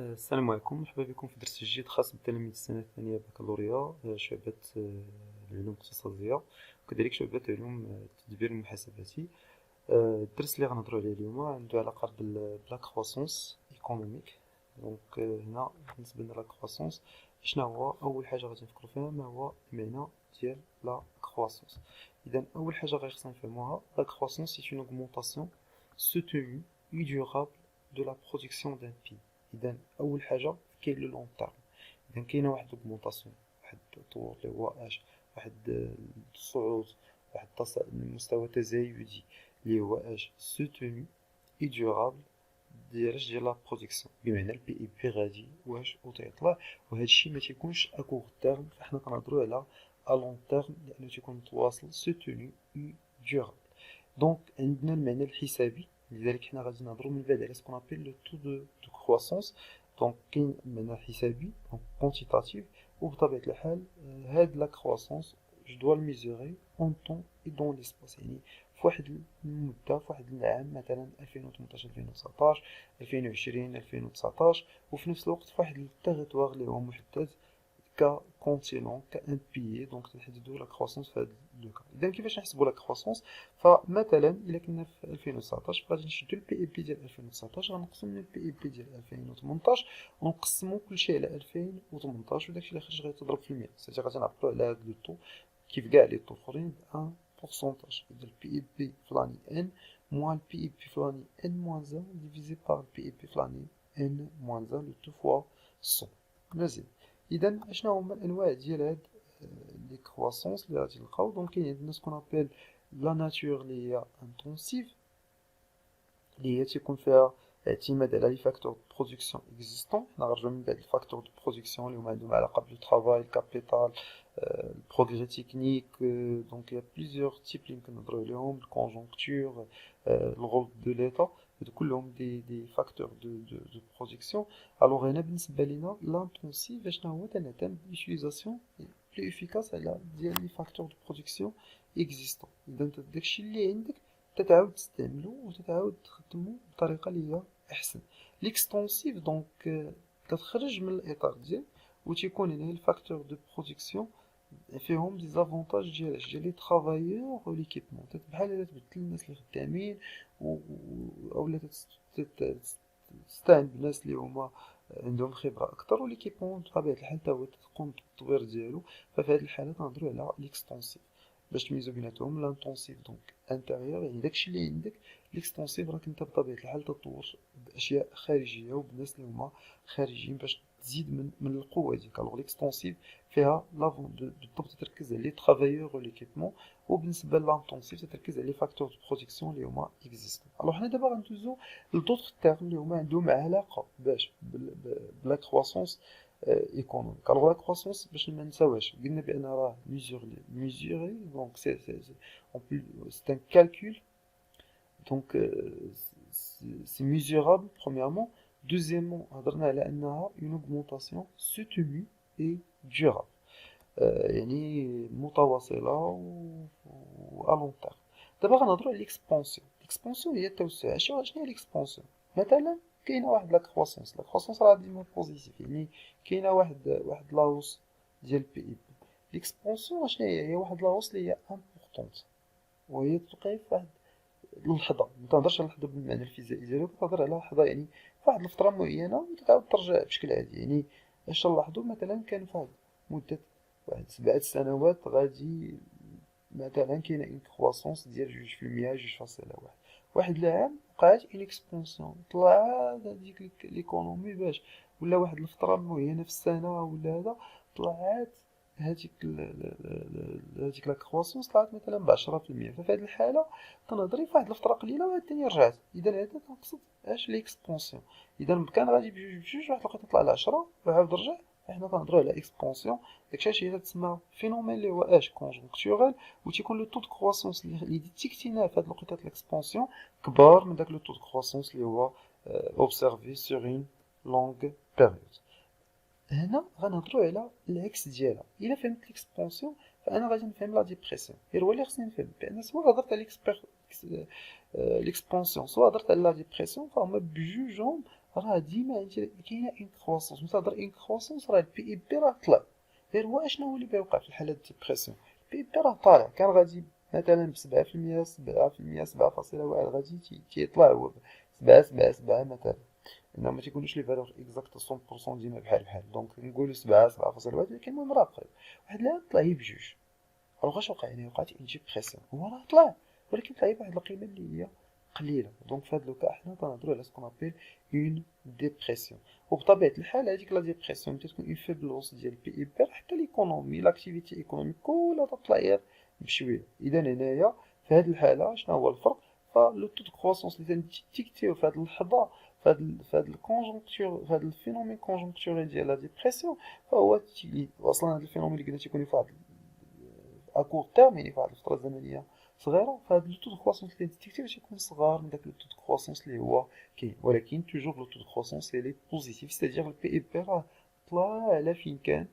السلام عليكم، مرحبا بكم في درس جديد خاص بالتلاميذ السنة الثانية بكالوريا، شعبة العلوم الاقتصادية وكذلك شعبة علوم التدبير المحاسباتي. الدرس اللي غنهضرو عليه اليوم عنده علاقة بلا كرواسونس ايكونوميك. دونك هنا بالنسبة لنا لا كرواسونس شنو هو؟ أول حاجة غادي نفكرو فيها ما هو المعنى ديال لا كرواسونس. إذا أول حاجة غادي خصنا نفهموها، لا كرواسونس سي اون اوغمونطاسيون soutenue et durable de la production d'un pays. اذا اول حاجه كاين لو لون تيرم. اذا كاينه واحد دوغمونطاسيون، واحد التطور اللي هو اش، واحد الصعود، واحد المستوى تزايدي اللي هو اش سوتوني اي ديورابل ديال لا برودكسيون، بمعنى البي اي بي غادي واش وتيطلع. وهذا الشيء ما تيكونش اكور تيرم، فاحنا كنهضروا على ا لون تيرم لانه تيكون متواصل سوتوني اي ديورابل. دونك عندنا المعنى الحسابي، لذلك حنا غادي نهضروا من بعد على سكون ابيل لو تو دو كرواسونس. دونك كاين المعنى حسابي دونك كونتيتاتيف، وبطبيعة الحال هاد لا كرواسونس جو دوا الميزوري اون طون اي دون ليسباس، يعني فواحد المدة، فواحد العام مثلا 2018 2019 2020 2019، وفي نفس الوقت فواحد التيريتوار اللي هو محدد كونتينون كان بيي. دونك تنحددو لا كرواسونس في هذا لو كا. اذا كيفاش نحسبوا لا كرواسونس؟ فمثلا الا كنا في 2019 غادي نشدو البي اي بي ديال 2019 غنقسم من البي اي بي ديال 2018 ونقسمو كلشي على 2018، وداكشي اللي خرج غيتضرب في 100. سيتي غادي نعبرو على هاد لو طو كيف كاع لي طو اخرين بان بورسونتاج. اذا البي اي بي في لاني ان موان البي اي بي في لاني ان موان 1 ديفيزي بار البي اي بي في لاني ان موان 1 لو تو فوا 100. مزيان. اذا اشنو هما الانواع ديال هاد لي كرواسونس اللي غادي نلقاو؟ دونك كاين عندنا سكون ابيل لا ناتور اللي هي انتونسيف، اللي هي تيكون فيها اعتماد على لي فاكتور دو برودكسيون اكزيستون. حنا غنرجعو من بعد الفاكتور دو برودكسيون اللي هما عندهم علاقه بالو طرافاي، الكابيتال، البروغري تكنيك. دونك يا بليزيور تيب اللي يمكن نهضرو عليهم، الكونجونكتور، الغول دو ليتا، هادو كلهم دي فاكتور دو برودكسيون. الوغ هنا بالنسبه لينا لانتونسيف اشنا هو؟ تنعتمد ليوتيليزاسيون بلو افيكاس على ديال لي فاكتور دو برودكسيون اكزيستون. اذا انت داكشي اللي عندك تتعاود تستعملو وتتعاود تخدمو بطريقه اللي هي احسن. ليكستونسيف دونك كتخرج من الاطار ديال وتيكون هنا الفاكتور دو برودكسيون فيهم دي زافونتاج ديال لي ترافايور و ليكيبمون. بحال الا تبدل الناس اللي خدامين اولا تستعن بالناس اللي هما عندهم خبره اكثر، وليكيبمون بطبيعه الحال حتى هو تقوم بالتطوير ديالو. ففي هذه الحاله تنهضروا على ليكستونسيف. باش تميزو بيناتهم، لانتونسيف دونك انتيريور يعني داكشي اللي عندك، ليكستونسيف راك انت بطبيعه الحال تطور باشياء خارجيه وبناس اللي هما خارجيين باش تزيد من القوه ديالك. الوغ ليكستونسيف فيها لافون بالضبط تركز على لي ترافايور وليكيبمون، وبالنسبه للانتونسيف تركز على لي فاكتور دو برودكسيون اللي هما اكزيستون. الوغ حنا دابا غندوزو لدوطخ تيرم اللي هما عندهم علاقه باش بلا كرواسونس ايكونوميك. الوغ لا كرواسونس باش ما نساوهاش قلنا بان راه ميزوري دونك سي اون بو سي ان كالكول. دونك سي mesurable premièrement. Deuxièmement هضرنا على انها une augmentation soutenue et durable، يعني متواصله و الون تيرم. دابا غنهضروا على ليكسبونسيون. ليكسبونسيون هي التوسع. شنو هي ليكسبونسيون؟ مثلا كاينه واحد لا كرواسونس، لا كرواسونس راه ديما بوزيتيف، يعني كاينه واحد لاوس ديال البي اي بي. ليكسبونسيون شنو هي؟ هي واحد لاوس اللي هي امبورطونت، وهي توقع في واحد اللحظه. ما تهضرش على اللحظه بالمعنى الفيزيائي ديالو، كتهضر على لحظه يعني فواحد الفتره معينه وتتعاود ترجع بشكل عادي. يعني اش نلاحظوا مثلا كان فواحد مده واحد 7 سنوات غادي مثلا كاينه اون كرواسونس ديال 2%، 2.1. واحد العام وقعت اون اكسبونسيون، طلعت هذيك ليكونومي باش ولا واحد الفتره معينه في السنه ولا هذا، طلعت هذيك لا كرواسونس طلعت مثلا ب10%. ففي هذه الحاله تنهضري فواحد الفتره قليله وعاد الدنيا رجعت. اذا هذا تنقصد اش ليكسبونسيون. اذا كان غادي بجوج واحد لقيت طلع ل 10 وعاود رجع، حنا كنهضروا على اكسبونسيون. داكشي هي تسمى فينومين اللي هو اش كونجونكتورال، و تيكون لو طو دو كرواسونس اللي ديتيكتيناه في هاد الوقيته ديال ليكسبونسيون كبار من داك لو طو دو كرواسونس اللي هو اوبسيرفي سور اون لونغ بيريود. هنا غنهضروا على العكس ديالها. الا فهمت ليكسبونسيون فانا غادي نفهم لا ديبرسيون. غير هو اللي خصني نفهم بان سواء هضرت على ليكسبونسيون سواء هضرت على لا ديبرسيون، فهما بجوجهم راه ديما انت كاينه اون كرواسونس، ملي تهضر اون كرواسونس راه البي اي بي راه طلع. غير هو اشنو هو اللي كيوقع في الحالات ديبرسيون؟ البي اي بي راه طالع، كان غادي مثلا ب7%، 7%، 7.1 غادي تيطلع هو 7 مثلا. انما ما تيكونوش لي فالور اكزاكت 100% ديما بحال دونك نقولوا 7.1، ولكن المهم راه قريب. واحد لا طلع هي بجوج، الوغ اش وقع هنا؟ وقعت اون ديبرسيون، هو راه طلع ولكن طلع بواحد القيمه اللي هي قليله. دونك في هذا لوكا حنا تنهضروا على سكون ابيل اون ديبرسيون. وبطبيعه الحال هذيك لا ديبرسيون ملي تكون اون فيبلوس ديال البي اي بي، حتى ليكونومي لاكتيفيتي ايكونوميك كلها تطلع غير بشويه. اذا هنايا في هذه الحاله شنو هو الفرق؟ فلو تو دو كرواسونس اللي تنتيكتيو في هذه اللحظه، في هذا الكونجونكتور، في هذا الفينومين كونجونكتوريل ديال لا ديبرسيون، فهو اصلا هذا الفينومين اللي قلنا تيكون في واحد اكور تيرم، يعني في واحد الفتره زمنيه صغيره، فهاد لو تو دو كرواسونس اللي ديتيكتي باش يكون صغار من داك لو تو دو كرواسونس اللي هو كاين. ولكن توجور لو تو دو كرواسونس اللي بوزيتيف، ستادير البي اي بي راه طلع على فين كان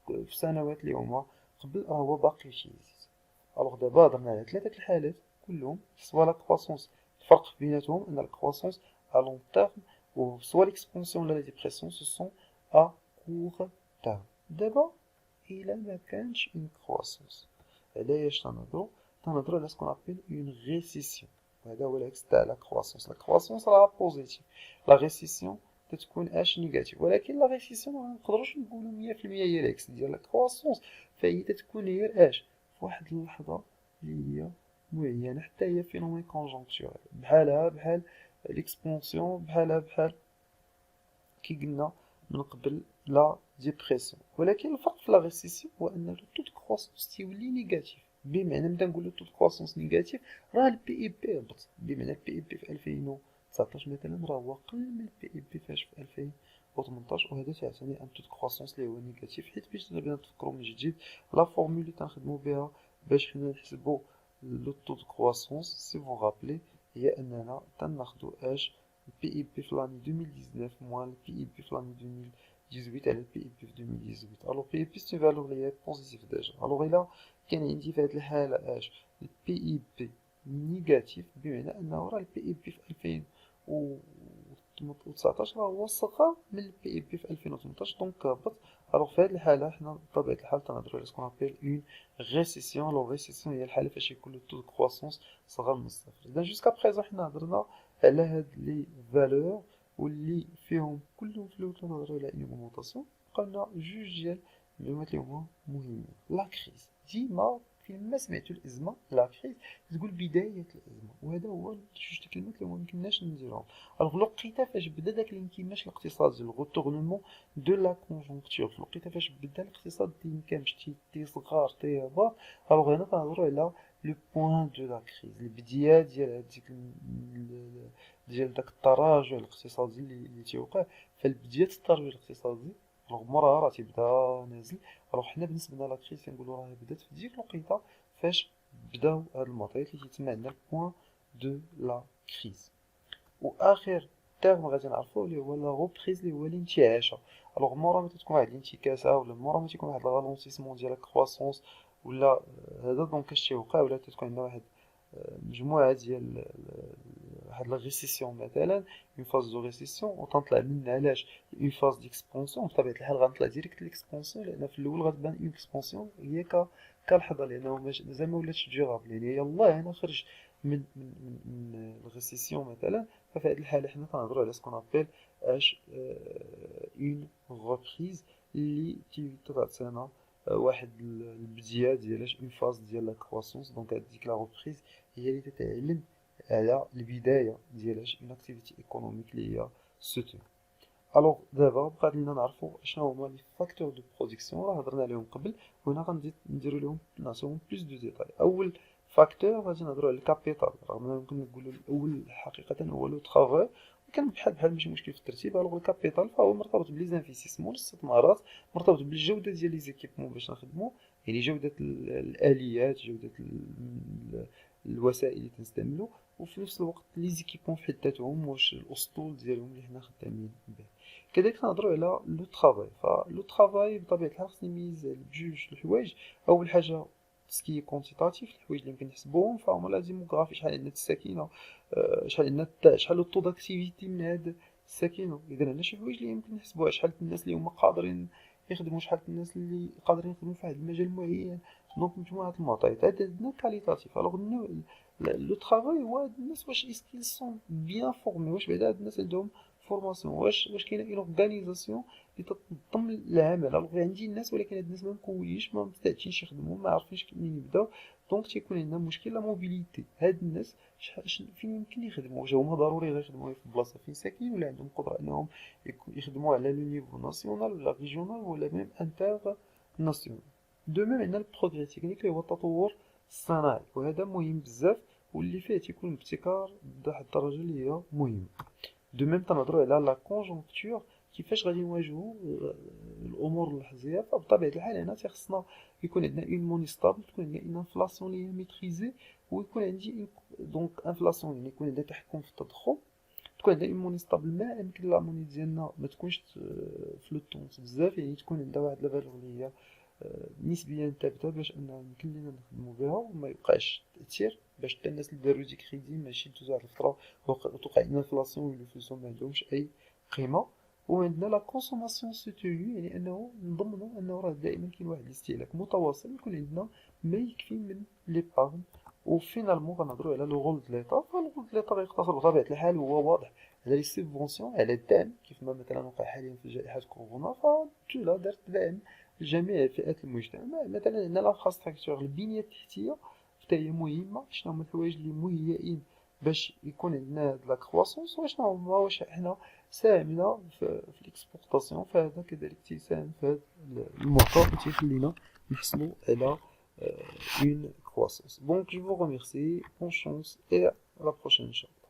في السنوات اللي هما قبل، راه هو باقي شي يزيد. الوغ دابا هضرنا على ثلاثه الحالات كلهم سوا لا كرواسونس، الفرق بيناتهم ان الكرواسونس ا لون تيرم، و سوا ليكسبونسيون ولا لا ديبرسيون سو سون ا كور تيرم. دابا إلا ما كانش اون كرواسونس، علاش تنهضرو على سكون ابيل اون ريسيسيون. وهذا هو العكس تاع لا كرواسونس. لا كرواسونس راه بوزيتيف، لا ريسيسيون تتكون اش نيجاتيف. ولكن لا ريسيسيون ما نقدروش نقولوا 100% هي العكس ديال لا كرواسونس، فهي تتكون غير اش في واحد اللحظه اللي هي معينه، حتى هي فينومين كونجونكتوريل بحالها بحال ليكسبونسيون، بحال كي قلنا من قبل لا ديبرسيون. ولكن الفرق في لا ريسيسيون هو ان لو تو دو كرواسونس تيولي نيجاتيف. بمعنى نبدا نقول لو تو دو كرواسونس نيجاتيف، راه البي اي بي هبط. بمعنى البي اي بي في 2019 مثلا راه هو قل من البي اي بي فاش في 2018، وهذا تيعطيني ان تو دو كرواسونس اللي هو نيجاتيف. حيت باش نبدا نتفكروا من جديد لا فورمول اللي تنخدموا بها باش حنا نحسبوا لو تو دو كرواسونس، سي فو رابلي، هي اننا تناخدو اش البي اي بي في لاني 2019 موان البي اي بي في لاني 2018 على البي اي بي في 2018. الوغ البي اي بي سي فالور اللي هي بوزيتيف ديجا. الوغ الا كان عندي في هاد الحالة اش البي اي بي نيجاتيف، بمعنى انه راه البي اي بي في 2019 راه هو صغر من البي اي بي في 2018، دونك هبط. الوغ في هاد الحالة حنا بطبيعة الحال تنهضرو على سكون ابيل اون ريسيسيون. لو ريسيسيون هي الحالة فاش يكون لو تو دو كرواسونس صغر من الصفر. اذا جوسكا بريزون حنا هضرنا على هاد لي فالور واللي فيهم كلهم في الاول تنهضرو على اون اوغمونطاسيون. قلنا جوج ديال المعلومات اللي هما مهمين. لا كريز ديما فين ما سمعتو الازمه، لا كريز تقول بدايه الازمه، وهذا هو جوج د الكلمات اللي ميمكنناش نديروهم. الوغ لقيتها فاش بدا داك الانكماش الاقتصادي، الغوتورنمون دو لا كونجونكتور، لقيتها فاش بدا الاقتصاد تينكمش تيصغر تيهبط. الوغ هنا كنهضرو على لو بوين دو لا كريز، البدايه ديال هاديك ديال داك التراجع الاقتصادي اللي تيوقع. فالبداية التراجع الاقتصادي الوغ موراها راه تيبدا نازل. الوغ حنا بالنسبة لنا لا كريز كنقولو راه بدات في ديك الوقيته فاش بداو هاد المعطيات اللي تيتسمى عندنا البوين دو لا كريز. واخر تيرم غادي نعرفو اللي هو لا غوبريز، اللي هو الانتعاشة. الوغ مورا ما تتكون واحد الانتكاسة، ولا مورا ما تيكون واحد الغالونسيسمون ديال الكرواسونس ولا هذا، دونك اش تيوقع؟ ولا تتكون عندنا واحد مجموعة ديال واحد لا ريسيسيون مثلا، اون فاز دو ريسيسيون، وتنطلع منها علاش اون فاز ديكسبونسيون. بطبيعة الحال غنطلع ديريكت ليكسبونسيون، لأن في الأول غتبان اون اكسبونسيون هي كالحظة، لأنه مازال مولاتش ديورابل، يعني يلاه أنا خرج من الريسيسيون مثلا. ففي هذه الحالة حنا كنهضرو على سكون ابيل اش اون غوبريز اللي تعطينا واحد البداية ديالاش اون فاز ديال لا كرواسونس. دونك هاديك لا غوبريز هي اللي تتعلم على البداية ديالاش اون اكتيفيتي ايكونوميك اللي هي سوتون. الوغ دابا بقى لينا نعرفو شنو هما لي فاكتور دو برودكسيون، راه هضرنا عليهم قبل، وهنا غنزيد نديرو لهم نعطيهم بلوس دو ديتاي. اول فاكتور غادي نهضرو على الكابيتال، رغم اننا ممكن نقولو الاول حقيقة هو لو ترافاي، كان بحال ماشي مشكل في الترتيب. الوغ الكابيتال فهو مرتبط بلي زانفيستيسمون، الاستثمارات، مرتبط بالجودة ديال لي زيكيبمون باش نخدمو، يعني جودة الآليات، جودة الوسائل اللي تنستعملو، وفي نفس الوقت لي زيكيبمون في حد ذاتهم، واش الاسطول ديالهم اللي حنا خدامين به. كذلك نهضروا على لو ترافاي. فلو ترافاي بطبيعه الحال خصني نميز بجوج الحوايج. اول حاجه سكي كونتيتاتيف، الحوايج اللي يمكن نحسبوهم فهما لا ديموغرافي، شحال عندنا الساكنه، شحال عندنا شحال الطو داكتيفيتي من هاد السكينة. إذا عندنا شي حوايج اللي يمكن نحسبوها، شحال الناس اللي هما قادرين يخدموا، شحال الناس اللي قادرين يخدموا في واحد المجال معين. دونك مجموعة المعطيات هاد عندنا كاليتاتيف. الوغ لو ترافاي هو هاد الناس واش اسكيل سون بيان فورمي، واش بعدا هاد الناس عندهم فورماسيون، واش كاينه اون اورغانيزاسيون اللي تنظم العمل. الوغ عندي الناس ولكن هاد الناس ما مكوليش، ما مستعدينش يخدموا، ما عارفينش منين يبداو. دونك تيكون عندنا مشكل لا موبيليتي. هاد الناس فين يمكن يخدموا؟ واش هما ضروري غيخدموا في بلاصه فين ساكنين، ولا عندهم قدره انهم يخدموا على لو نيفو ناسيونال ولا ريجيونال ولا ميم انتر ناسيونال. دو ميم عندنا البروغري تكنيك اللي هو التطور الصناعي، وهذا مهم بزاف، واللي فيه تيكون ابتكار بواحد الدرجه اللي هي مهمه. دو ميم تنهضروا على لا كونجونكتور، كيفاش غادي نواجهوا الامور اللحظيه. فبطبيعه الحال هنا تيخصنا يكون عندنا اون موني ستابل، تكون عندنا اون انفلاسيون اللي هي ميتريزي، ويكون عندي دونك انفلاسيون يعني يكون عندنا تحكم في التضخم، تكون عندنا اون موني ستابل. ما يمكن لا موني ديالنا ما تكونش فلوتونس بزاف، يعني تكون عندها واحد لا فالور اللي هي نسبيا ثابته، باش انها يمكن لينا نخدمو بها وما يبقاش تاثير، باش حتى الناس اللي دارو دي كريدي ماشي دوزو واحد الفتره وتوقع ان انفلاسيون ويوليو فلوسهم ما عندهمش اي قيمه. وعندنا لا كونسوماسيون سوتينيو، يعني انه نضمنوا انه راه دائما كاين واحد الاستهلاك متواصل، يكون عندنا ما يكفي من ليبارن. وفينالمون غنهضروا على لو رول دو ليطا. فالرول دو ليطا غيقتصر بطبيعه الحال هو واضح على لي سيبفونسيون، على الدعم، كيف ما مثلا وقع حاليا في جائحه كورونا، فتولا دارت دعم لجميع فئات المجتمع. مثلا عندنا الانفراستراكتور، البنيه التحتيه حتى هي مهمه. شنو هما الحوايج اللي مهيئين باش يكون عندنا هاد لا كرواسونس، وشنو هما، واش حنا ساهمنا في الاكسبورطاسيون، فهذا كذلك تيساهم في هذا المحتوى وتيخلينا نحصلوا على une croissance. Donc je vous remercie, bonne chance et à la prochaine.